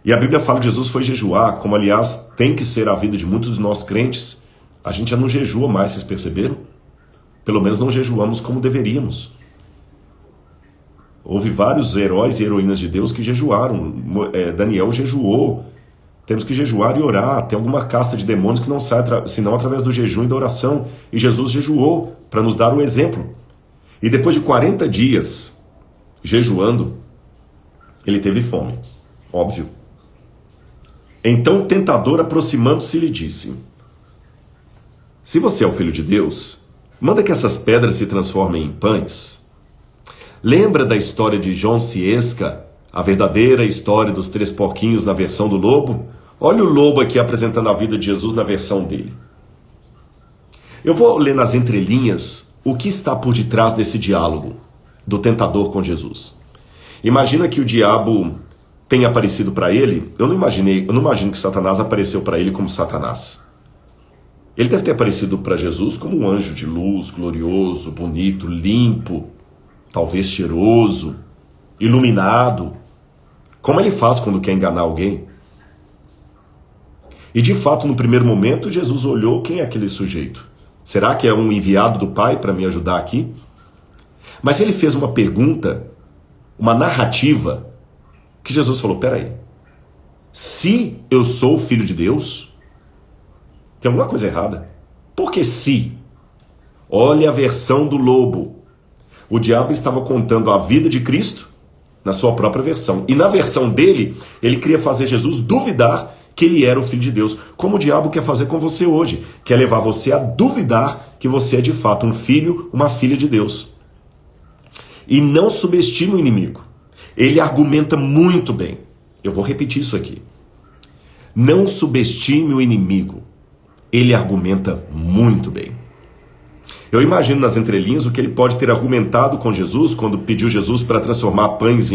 Speaker 1: E a Bíblia fala que Jesus foi jejuar, como aliás tem que ser a vida de muitos de nós crentes. A gente já não jejua mais, vocês perceberam? Pelo menos não jejuamos como deveríamos. Houve vários heróis e heroínas de Deus que jejuaram. Daniel jejuou. Temos que jejuar e orar. Tem alguma casta de demônios que não sai senão através do jejum e da oração. E Jesus jejuou para nos dar o exemplo. E depois de 40 dias jejuando, ele teve fome. Óbvio. Então o tentador, aproximando-se, lhe disse: se você é o Filho de Deus, manda que essas pedras se transformem em pães. Lembra da história de João Ciesca? A verdadeira história dos 3 porquinhos na versão do lobo? Olha o lobo aqui apresentando a vida de Jesus na versão dele. Eu vou ler nas entrelinhas o que está por detrás desse diálogo do tentador com Jesus. Imagina que o diabo tenha aparecido para ele. Eu não imagino que Satanás apareceu para ele como Satanás. Ele deve ter aparecido para Jesus como um anjo de luz, glorioso, bonito, limpo, talvez cheiroso, iluminado, como ele faz quando quer enganar alguém. E de fato, no primeiro momento, Jesus olhou: quem é aquele sujeito? Será que é um enviado do Pai para me ajudar aqui? Mas ele fez uma pergunta, uma narrativa, que Jesus falou: peraí, se eu sou o Filho de Deus, tem alguma coisa errada. Por que se? Olha a versão do lobo. O diabo estava contando a vida de Cristo na sua própria versão. E na versão dele, ele queria fazer Jesus duvidar que ele era o Filho de Deus. Como o diabo quer fazer com você hoje. Quer levar você a duvidar que você é de fato um filho, uma filha de Deus. E não subestime o inimigo. Ele argumenta muito bem. Eu vou repetir isso aqui. Não subestime o inimigo. Ele argumenta muito bem. Eu imagino nas entrelinhas o que ele pode ter argumentado com Jesus quando pediu Jesus para transformar pedras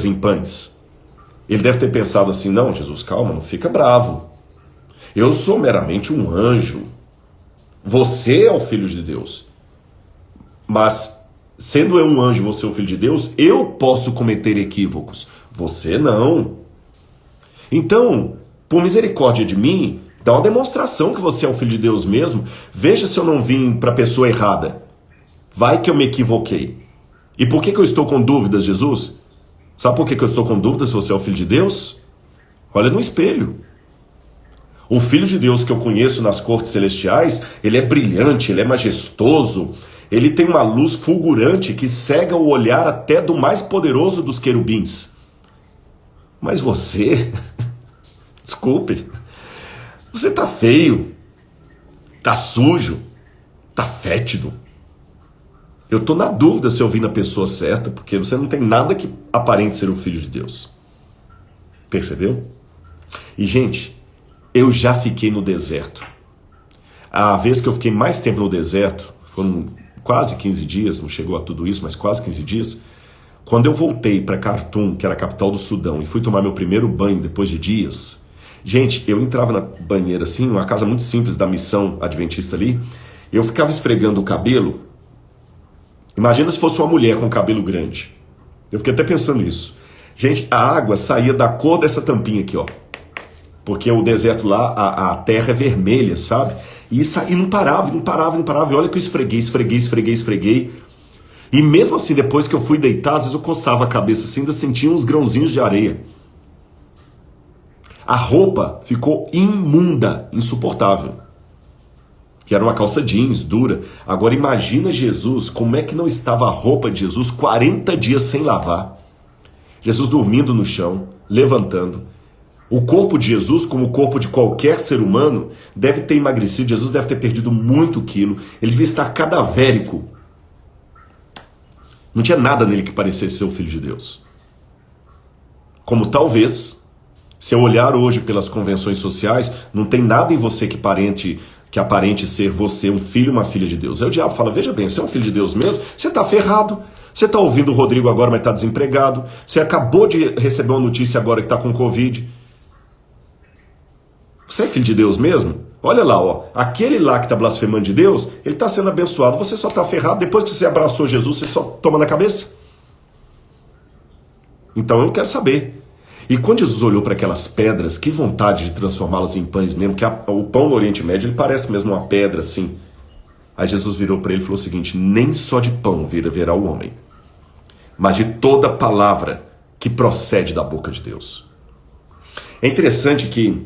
Speaker 1: em pães. Ele deve ter pensado assim: não, Jesus, calma, não fica bravo. Eu sou meramente um anjo. Você é o Filho de Deus. Mas, sendo eu um anjo e você o Filho de Deus, eu posso cometer equívocos. Você não. Então, por misericórdia de mim, dá uma demonstração que você é o Filho de Deus mesmo. Veja se eu não vim para a pessoa errada. Vai que eu me equivoquei. E por que eu estou com dúvidas, Jesus? Sabe por que eu estou com dúvidas se você é o Filho de Deus? Olha no espelho. O Filho de Deus que eu conheço nas cortes celestiais, ele é brilhante, ele é majestoso, ele tem uma luz fulgurante que cega o olhar até do mais poderoso dos querubins. Mas você, desculpe, você tá feio, tá sujo, tá fétido. Eu tô na dúvida se eu vim na pessoa certa, porque você não tem nada que aparente ser o Filho de Deus. Percebeu? E, gente, eu já fiquei no deserto. A vez que eu fiquei mais tempo no deserto, foram quase 15 dias, não chegou a tudo isso, mas quase 15 dias. Quando eu voltei para Khartoum, que era a capital do Sudão, e fui tomar meu primeiro banho depois de dias, gente, eu entrava na banheira assim, uma casa muito simples da missão adventista ali, eu ficava esfregando o cabelo. Imagina se fosse uma mulher com cabelo grande. Eu fiquei até pensando nisso. Gente, a água saía da cor dessa tampinha aqui, ó. Porque o deserto lá, a terra é vermelha, sabe? E não parava, não parava, não parava. E olha que eu esfreguei. E mesmo assim, depois que eu fui deitar, às vezes eu coçava a cabeça assim, ainda sentia uns grãozinhos de areia. A roupa ficou imunda, insuportável. Que era uma calça jeans, dura. Agora imagina Jesus, como é que não estava a roupa de Jesus 40 dias sem lavar. Jesus dormindo no chão, levantando. O corpo de Jesus, como o corpo de qualquer ser humano, deve ter emagrecido. Jesus deve ter perdido muito quilo. Ele devia estar cadavérico. Não tinha nada nele que parecesse ser o Filho de Deus. Como talvez, se eu olhar hoje pelas convenções sociais, não tem nada em você que aparente ser você um filho, uma filha de Deus. Aí o diabo fala, veja bem, você é um filho de Deus mesmo? Você está ferrado. Você está ouvindo o Rodrigo agora, mas está desempregado. Você acabou de receber uma notícia agora que está com Covid. Você é filho de Deus mesmo? Olha lá, ó, aquele lá que está blasfemando de Deus, ele está sendo abençoado, você só está ferrado. Depois que você abraçou Jesus, você só toma na cabeça. Então eu não quero saber. E quando Jesus olhou para aquelas pedras, que vontade de transformá-las em pães mesmo, que o pão no Oriente Médio ele parece mesmo uma pedra assim. Aí Jesus virou para ele e falou o seguinte, nem só de pão viverá o homem, mas de toda palavra que procede da boca de Deus. É interessante que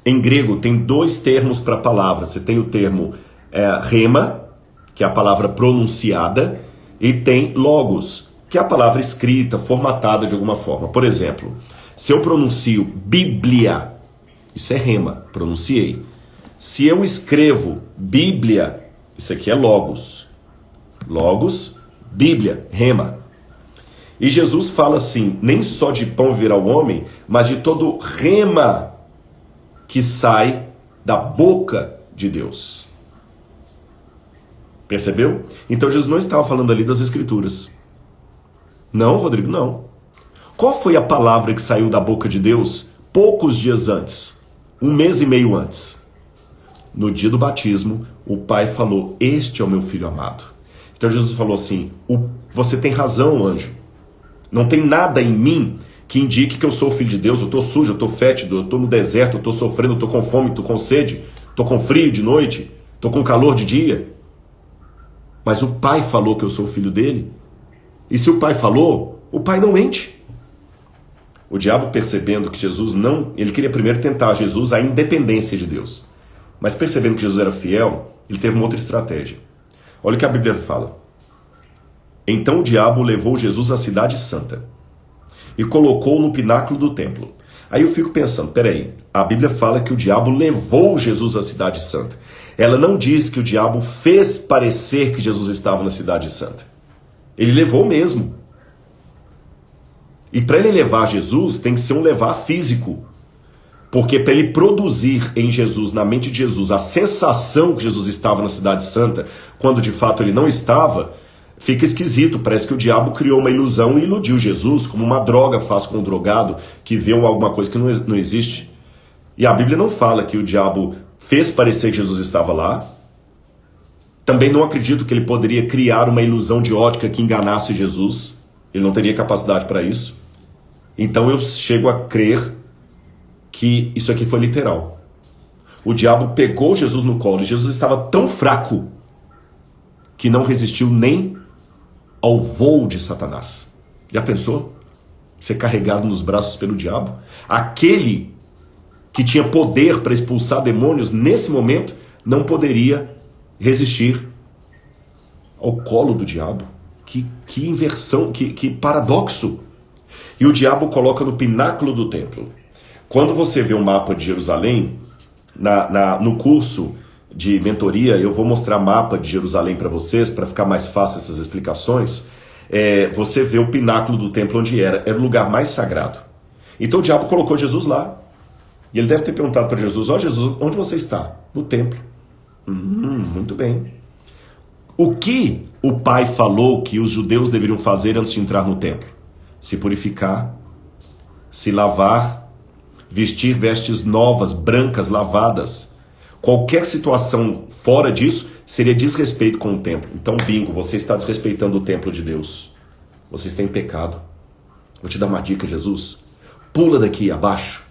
Speaker 1: em grego tem dois termos para a palavra. Você tem o termo rema, que é a palavra pronunciada, e tem logos, que é a palavra escrita, formatada de alguma forma. Por exemplo, se eu pronuncio Bíblia, isso é rema, pronunciei. Se eu escrevo Bíblia, isso aqui é logos. Logos, Bíblia, rema. E Jesus fala assim, nem só de pão viverá o homem, mas de todo rema que sai da boca de Deus. Percebeu? Então Jesus não estava falando ali das Escrituras. Não, Rodrigo, não. Qual foi a palavra que saiu da boca de Deus poucos dias antes? 1 mês e meio antes. No dia do batismo, o Pai falou, este é o meu Filho amado. Então Jesus falou assim, você tem razão, anjo. Não tem nada em mim que indique que eu sou o Filho de Deus, eu estou sujo, eu estou fétido, eu estou no deserto, eu estou sofrendo, eu estou com fome, estou com sede, estou com frio de noite, estou com calor de dia. Mas o Pai falou que eu sou o Filho dele. E se o Pai falou, o Pai não mente. O diabo, percebendo que Jesus não... Ele queria primeiro tentar Jesus a independência de Deus. Mas percebendo que Jesus era fiel, ele teve uma outra estratégia. Olha o que a Bíblia fala. Então o diabo levou Jesus à cidade santa e colocou no pináculo do templo. Aí eu fico pensando, peraí, a Bíblia fala que o diabo levou Jesus à cidade santa. Ela não diz que o diabo fez parecer que Jesus estava na cidade santa. Ele levou mesmo. E para ele levar Jesus, tem que ser um levar físico. Porque para ele produzir em Jesus, na mente de Jesus, a sensação que Jesus estava na cidade santa, quando de fato ele não estava, fica esquisito, parece que o diabo criou uma ilusão e iludiu Jesus, como uma droga faz com um drogado que vê alguma coisa que não existe. E a Bíblia não fala que o diabo fez parecer que Jesus estava lá. Também não acredito que ele poderia criar uma ilusão de ótica que enganasse Jesus. Ele não teria capacidade para isso. Então eu chego a crer que isso aqui foi literal. O diabo pegou Jesus no colo e Jesus estava tão fraco que não resistiu nem ao voo de Satanás. Já pensou? Ser carregado nos braços pelo diabo? Aquele que tinha poder para expulsar demônios, nesse momento, não poderia resistir ao colo do diabo. Que inversão, que paradoxo. E o diabo coloca no pináculo do templo. Quando você vê o mapa de Jerusalém, no curso de mentoria, eu vou mostrar mapa de Jerusalém para vocês, para ficar mais fácil essas explicações. Você vê o pináculo do templo onde era o lugar mais sagrado. Então o diabo colocou Jesus lá. E ele deve ter perguntado para Jesus, Jesus, onde você está? No templo. Muito bem. O que o Pai falou que os judeus deveriam fazer antes de entrar no templo? Se purificar, se lavar, vestir vestes novas, brancas, lavadas. Qualquer situação fora disso seria desrespeito com o templo. Então, bingo, você está desrespeitando o templo de Deus. Você está em pecado. Vou te dar uma dica, Jesus. Pula daqui abaixo.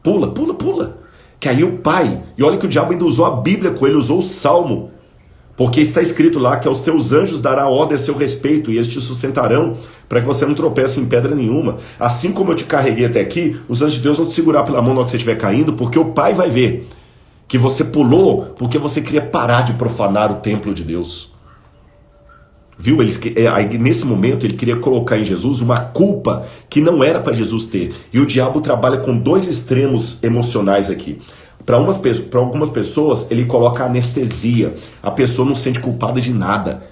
Speaker 1: Pula, pula, pula. Que aí o pai, e olha que o diabo ainda usou a Bíblia com ele, usou o Salmo, porque está escrito lá que aos teus anjos dará ordem a seu respeito e eles te sustentarão para que você não tropece em pedra nenhuma. Assim como eu te carreguei até aqui, os anjos de Deus vão te segurar pela mão na hora que você estiver caindo, porque o pai vai ver que você pulou porque você queria parar de profanar o templo de Deus. Viu? Aí, nesse momento ele queria colocar em Jesus uma culpa que não era para Jesus ter. E o diabo trabalha com dois extremos emocionais aqui. Para algumas pessoas ele coloca anestesia. A pessoa não se sente culpada de nada.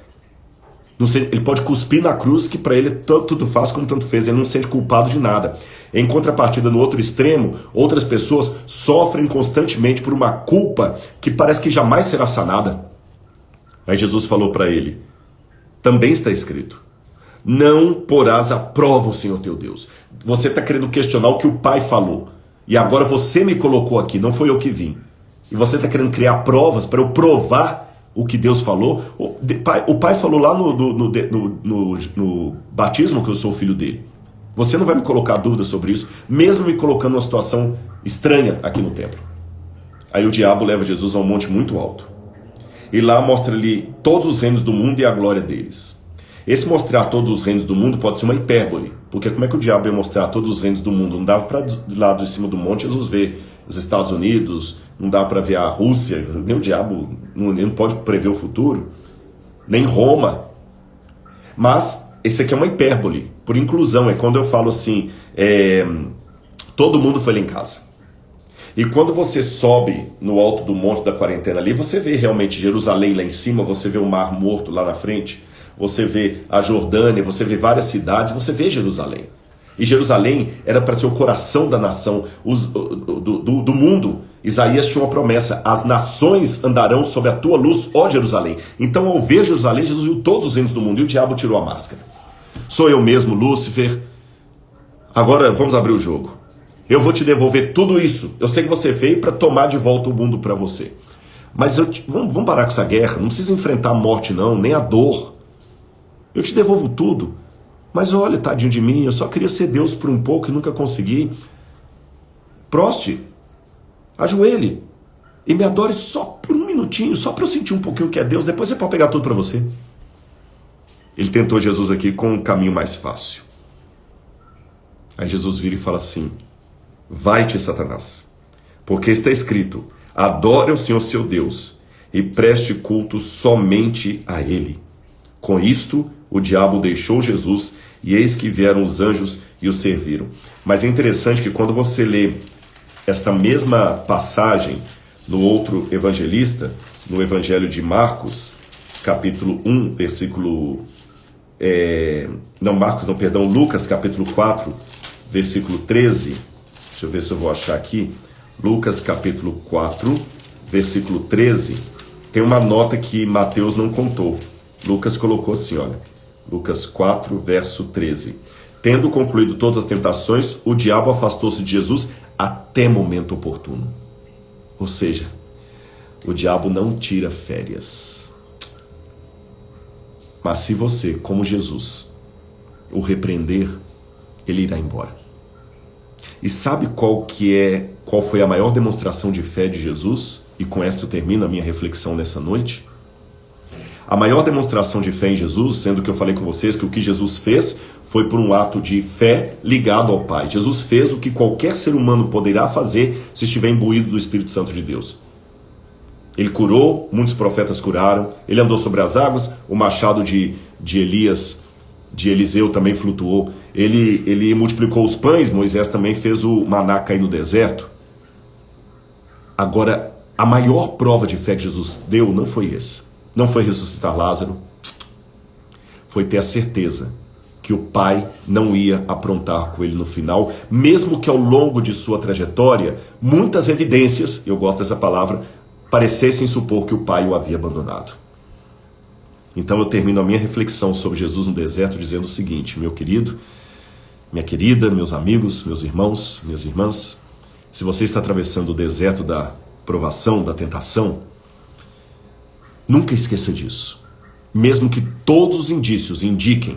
Speaker 1: Ele pode cuspir na cruz, que para ele tanto faz como tanto fez. Ele não se sente culpado de nada. Em contrapartida, no outro extremo, outras pessoas sofrem constantemente por uma culpa que parece que jamais será sanada. Aí Jesus falou para ele: também está escrito, não porás à prova o Senhor teu Deus. Você está querendo questionar o que o pai falou. E agora você me colocou aqui, não foi eu que vim. E você está querendo criar provas para eu provar o que Deus falou. O pai falou lá no batismo que eu sou o filho dele. Você não vai me colocar dúvida sobre isso, mesmo me colocando numa situação estranha aqui no templo. Aí o diabo leva Jesus a um monte muito alto. E lá mostra-lhe todos os reinos do mundo e a glória deles. Esse mostrar todos os reinos do mundo pode ser uma hipérbole, porque como é que o diabo ia mostrar todos os reinos do mundo? Não dava para lá de cima do monte Jesus ver os Estados Unidos, não dá para ver a Rússia, nem o diabo não pode prever o futuro, nem Roma. Mas esse aqui é uma hipérbole, por inclusão, é quando eu falo assim, todo mundo foi lá em casa. E quando você sobe no alto do monte da quarentena ali, você vê realmente Jerusalém lá em cima, você vê o Mar Morto lá na frente, você vê a Jordânia, você vê várias cidades, você vê Jerusalém. E Jerusalém era para ser o coração da nação, do mundo. Isaías tinha uma promessa: as nações andarão sob a tua luz, ó Jerusalém. Então, ao ver Jerusalém, Jesus viu todos os reinos do mundo e o diabo tirou a máscara. Sou eu mesmo, Lúcifer. Agora vamos abrir o jogo. Eu vou te devolver tudo isso. Eu sei que você veio para tomar de volta o mundo para você. Mas vamos parar com essa guerra. Não precisa enfrentar a morte não, nem a dor. Eu te devolvo tudo. Mas olha, tadinho de mim, eu só queria ser Deus por um pouco e nunca consegui. Proste, ajoelhe e me adore só por um minutinho, só para eu sentir um pouquinho o que é Deus. Depois você pode pegar tudo para você. Ele tentou Jesus aqui com um caminho mais fácil. Aí Jesus vira e fala assim: vai-te, Satanás, porque está escrito, adore o Senhor seu Deus e preste culto somente a Ele. Com isto, o diabo deixou Jesus e eis que vieram os anjos e o serviram. Mas é interessante que quando você lê esta mesma passagem no outro evangelista, no Evangelho de Marcos, capítulo 1, versículo... Lucas, capítulo 4, versículo 13. Deixa eu ver se eu vou achar aqui. Lucas, capítulo 4, versículo 13. Tem uma nota que Mateus não contou. Lucas colocou assim, olha. Lucas 4, verso 13. Tendo concluído todas as tentações, o diabo afastou-se de Jesus até momento oportuno. Ou seja, o diabo não tira férias. Mas se você, como Jesus, o repreender, ele irá embora. E sabe qual foi a maior demonstração de fé de Jesus? E com essa eu termino a minha reflexão nessa noite. A maior demonstração de fé em Jesus, sendo que eu falei com vocês que o que Jesus fez foi por um ato de fé ligado ao Pai. Jesus fez o que qualquer ser humano poderá fazer se estiver imbuído do Espírito Santo de Deus. Ele curou, muitos profetas curaram, ele andou sobre as águas, o machado de Eliseu também flutuou, ele multiplicou os pães, Moisés também fez o maná cair no deserto. Agora, a maior prova de fé que Jesus deu não foi esse. Não foi ressuscitar Lázaro, foi ter a certeza que o Pai não ia aprontar com ele no final, mesmo que ao longo de sua trajetória, muitas evidências, eu gosto dessa palavra, parecessem supor que o Pai o havia abandonado. Então eu termino a minha reflexão sobre Jesus no deserto dizendo o seguinte: meu querido, minha querida, meus amigos, meus irmãos, minhas irmãs, se você está atravessando o deserto da provação, da tentação, nunca esqueça disso. Mesmo que todos os indícios indiquem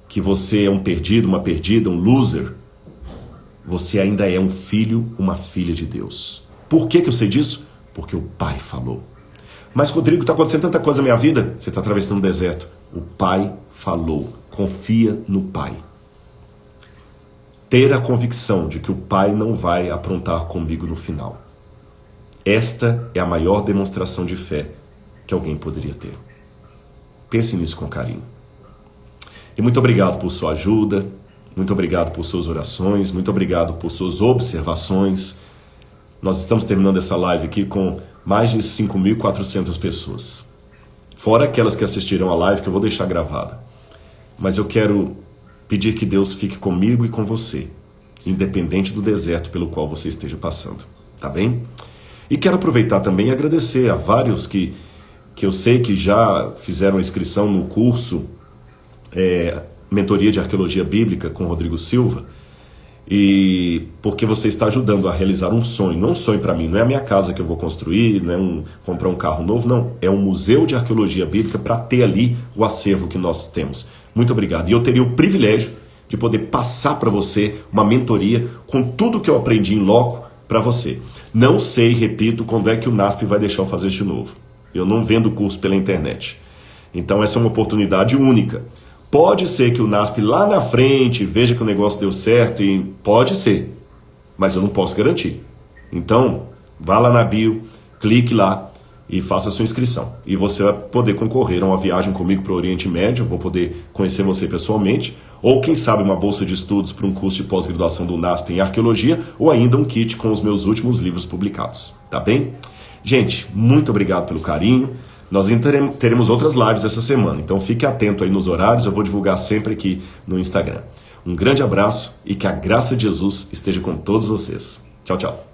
Speaker 1: que você é um perdido, uma perdida, um loser, você ainda é um filho, uma filha de Deus. Por que eu sei disso? Porque o Pai falou. Mas, Rodrigo, está acontecendo tanta coisa na minha vida. Você está atravessando um deserto. O Pai falou. Confia no Pai. Ter a convicção de que o Pai não vai aprontar comigo no final. Esta é a maior demonstração de fé que alguém poderia ter. Pense nisso com carinho. E muito obrigado por sua ajuda, muito obrigado por suas orações, muito obrigado por suas observações. Nós estamos terminando essa live aqui com mais de 5.400 pessoas. Fora aquelas que assistirão a live que eu vou deixar gravada. Mas eu quero pedir que Deus fique comigo e com você, independente do deserto pelo qual você esteja passando. Tá bem? E quero aproveitar também e agradecer a vários que eu sei que já fizeram inscrição no curso Mentoria de Arqueologia Bíblica com Rodrigo Silva, e porque você está ajudando a realizar um sonho. Não é um sonho para mim, não é a minha casa que eu vou construir, não é comprar um carro novo, não. É um museu de arqueologia bíblica para ter ali o acervo que nós temos. Muito obrigado. E eu teria o privilégio de poder passar para você uma mentoria com tudo que eu aprendi em loco para você. Não sei, repito, quando é que o NASP vai deixar eu fazer isso de novo. Eu não vendo curso pela internet. Então essa é uma oportunidade única. Pode ser que o NASP lá na frente veja que o negócio deu certo, e pode ser, mas eu não posso garantir. Então, vá lá na bio, clique lá e faça a sua inscrição. E você vai poder concorrer a uma viagem comigo para o Oriente Médio, eu vou poder conhecer você pessoalmente, ou quem sabe uma bolsa de estudos para um curso de pós-graduação do NASP em arqueologia, ou ainda um kit com os meus últimos livros publicados. Tá bem? Gente, muito obrigado pelo carinho. Nós teremos outras lives essa semana, então fique atento aí nos horários, eu vou divulgar sempre aqui no Instagram. Um grande abraço e que a graça de Jesus esteja com todos vocês. Tchau, tchau.